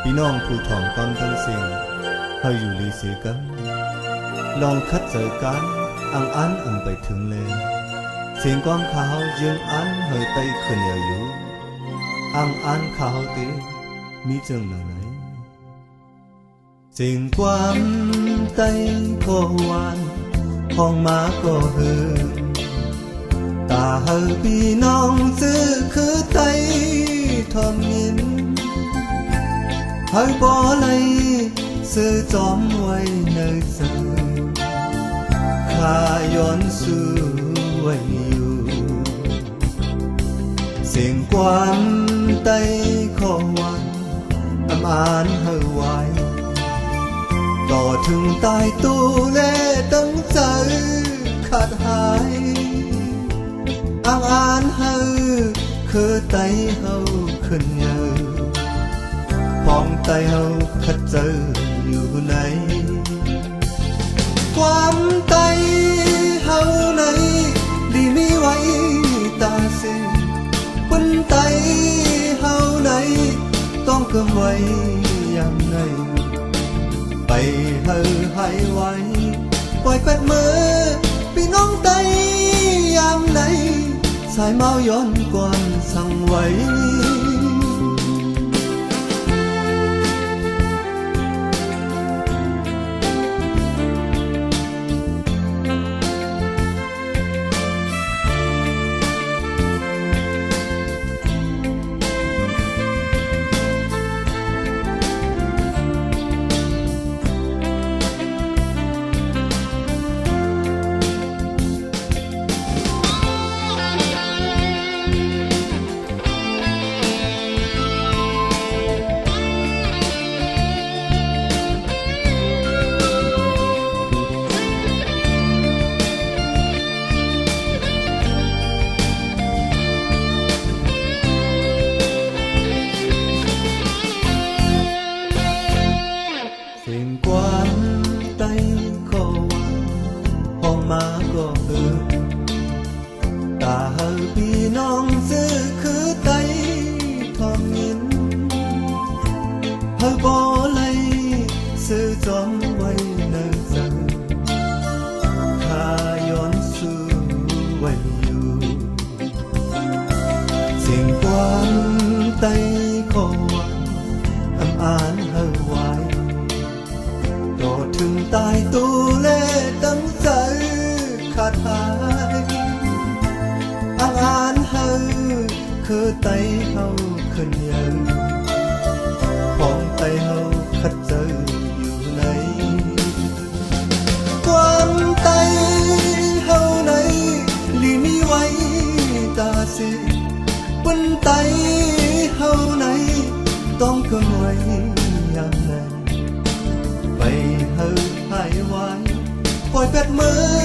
พี่น้องผู้ถ่อมก่อนทั้งสิ่งเฮาอยู่ลีเสียกันลองคัดเจอกันอันไปถึงเลยเสียงก้องขาวยังอันเฮยไตขึ้นอยู่อันขาวเตมีจังไหนสิ่งความไตก็หวานห้องมาก็หือตาเฮยพี่น้องซื้อคือไตทอมยินเฮยบ่ไหลซื้อจอมไว้ในเสือข้าย้อนสู้ไว้อยู่เสียงความไตขอวันอ่านเฮยไว้ต่อถึงตายตู้เล่ตั้งใจขาดหายอ่านเฮยคือไตเฮาขึ้นเยอะปองไตเฮาคัดเจออยู่ไหนความไตเฮาไหนดีมีไว้ตาเสียบนไตเฮาไหนต้องเกิดไว้อย่างไงไปเฮาให้ไว้ปล่อยเป็ดมือพี่น้องไตยามไหนสายเมาย้อนกวนสั่งไว้มาก็ตาเฮาพี่น้องซื้อคือไตทอมยินเฮาบ่ไหลซื้อจอมไว้ในใจข้าย้อนสู้ไว้อยู่เสียงความไตขอวันอ่านเฮาไว้ต่อถึงตายตู้เล่ตั้งใจขาดหายอ่านเฮาคือไตเฮาขึ้นเยอะปองไตเฮาคัดเจออยู่ไหนความไตเฮาไหนลีมีไว้ตาเสียบนไตเฮาไหนต้องเกิดไว้อย่างไรไปเฮาให้ไว้ปล่อยเป็ดมือ